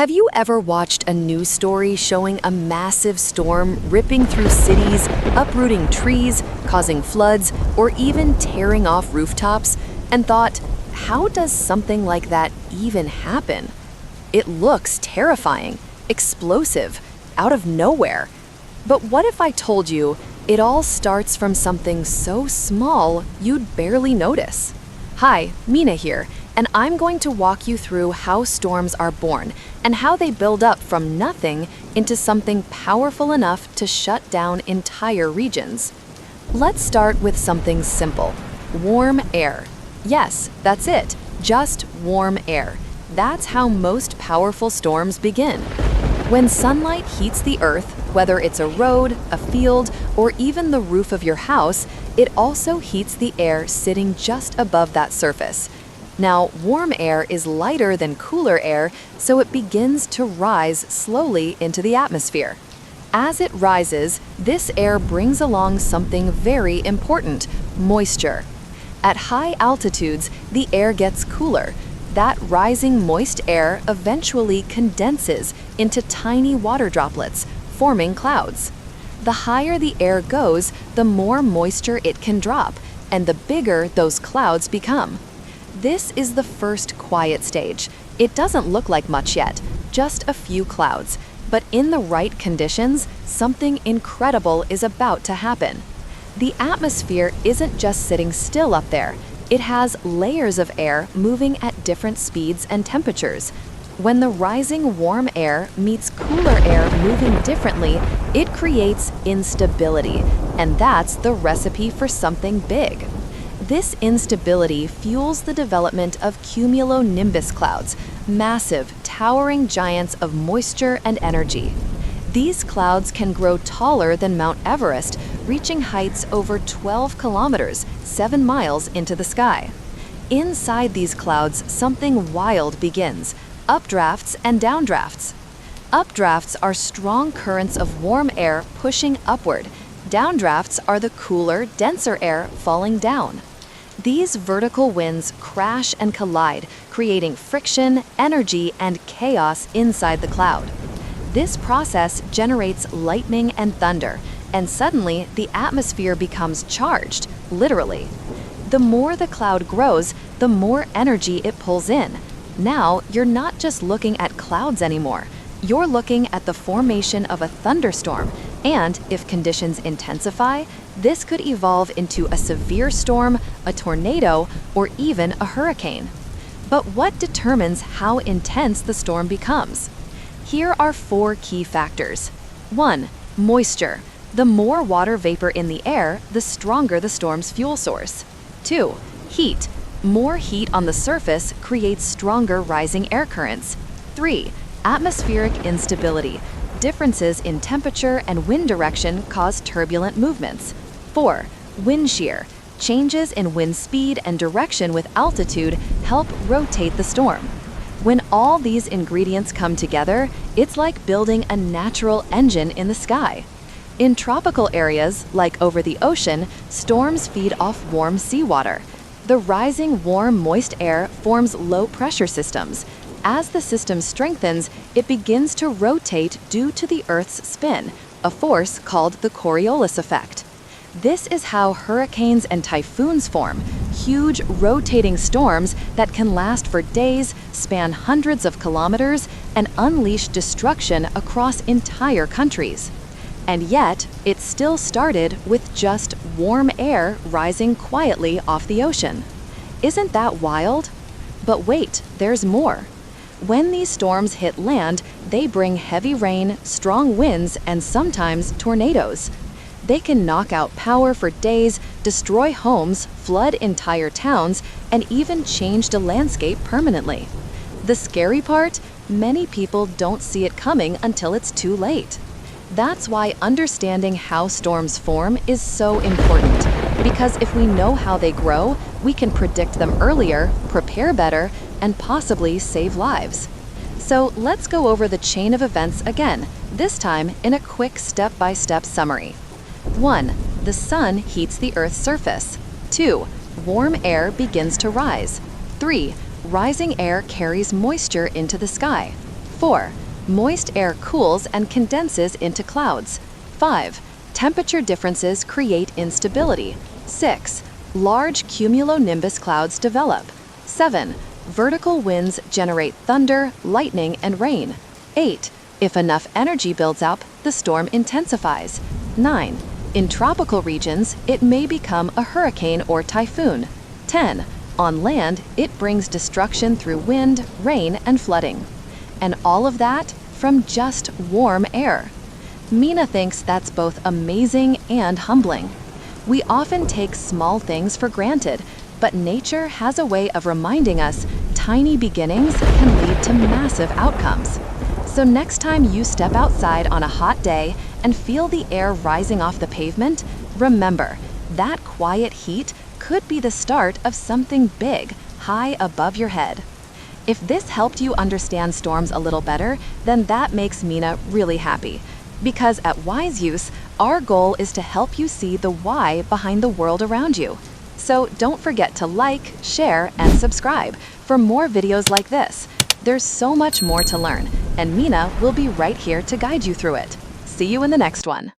Have you ever watched a news story showing a massive storm ripping through cities, uprooting trees, causing floods, or even tearing off rooftops, and thought, how does something like that even happen? It looks terrifying, explosive, out of nowhere. But what if I told you it all starts from something so small you'd barely notice? Hi, Meena here, and I'm going to walk you through how storms are born and how they build up from nothing into something powerful enough to shut down entire regions. Let's start with something simple: warm air. Yes, that's it, just warm air. That's how most powerful storms begin. When sunlight heats the earth, whether it's a road, a field, or even the roof of your house, it also heats the air sitting just above that surface. Now, warm air is lighter than cooler air, so it begins to rise slowly into the atmosphere. As it rises, this air brings along something very important: moisture. At high altitudes, the air gets cooler. That rising moist air eventually condenses into tiny water droplets, forming clouds. The higher the air goes, the more moisture it can drop, and the bigger those clouds become. This is the first quiet stage. It doesn't look like much yet, just a few clouds, but in the right conditions, something incredible is about to happen. The atmosphere isn't just sitting still up there. It has layers of air moving at different speeds and temperatures. When the rising warm air meets cooler air moving differently, it creates instability, and that's the recipe for something big. This instability fuels the development of cumulonimbus clouds, massive, towering giants of moisture and energy. These clouds can grow taller than Mount Everest, reaching heights over 12 kilometers, 7 miles into the sky. Inside these clouds, something wild begins: updrafts and downdrafts. Updrafts are strong currents of warm air pushing upward. Downdrafts are the cooler, denser air falling down. These vertical winds crash and collide, creating friction, energy, and chaos inside the cloud. This process generates lightning and thunder, and suddenly the atmosphere becomes charged, literally. The more the cloud grows, the more energy it pulls in. Now, you're not just looking at clouds anymore. You're looking at the formation of a thunderstorm, and if conditions intensify, this could evolve into a severe storm, a tornado, or even a hurricane. But what determines how intense the storm becomes? Here are 4 key factors. 1. Moisture. The more water vapor in the air, the stronger the storm's fuel source. 2. Heat. More heat on the surface creates stronger rising air currents. 3. Atmospheric instability. Differences in temperature and wind direction cause turbulent movements. 4. Wind shear. Changes in wind speed and direction with altitude help rotate the storm. When all these ingredients come together, it's like building a natural engine in the sky. In tropical areas, like over the ocean, storms feed off warm seawater. The rising warm, moist air forms low-pressure systems. As the system strengthens, it begins to rotate due to the Earth's spin, a force called the Coriolis effect. This is how hurricanes and typhoons form: huge, rotating storms that can last for days, span hundreds of kilometers, and unleash destruction across entire countries. And yet, it still started with just warm air rising quietly off the ocean. Isn't that wild? But wait, there's more. When these storms hit land, they bring heavy rain, strong winds, and sometimes tornadoes. They can knock out power for days, destroy homes, flood entire towns, and even change the landscape permanently. The scary part? Many people don't see it coming until it's too late. That's why understanding how storms form is so important, because if we know how they grow, we can predict them earlier, prepare better, and possibly save lives. So let's go over the chain of events again, this time in a quick step-by-step summary. 1. The sun heats the Earth's surface. 2. Warm air begins to rise. 3. Rising air carries moisture into the sky. 4. Moist air cools and condenses into clouds. 5. Temperature differences create instability. 6. Large cumulonimbus clouds develop. 7. Vertical winds generate thunder, lightning, and rain. 8. If enough energy builds up, the storm intensifies. 9. In tropical regions, it may become a hurricane or typhoon. 10. On land, it brings destruction through wind, rain, and flooding. And all of that from just warm air. Meena thinks that's both amazing and humbling. We often take small things for granted, but nature has a way of reminding us tiny beginnings can lead to massive outcomes. So next time you step outside on a hot day and feel the air rising off the pavement, remember, that quiet heat could be the start of something big, high above your head. If this helped you understand storms a little better, then that makes Meena really happy. Because at Wiseuse, our goal is to help you see the why behind the world around you. So don't forget to like, share, and subscribe for more videos like this. There's so much more to learn, and Meena will be right here to guide you through it. See you in the next one.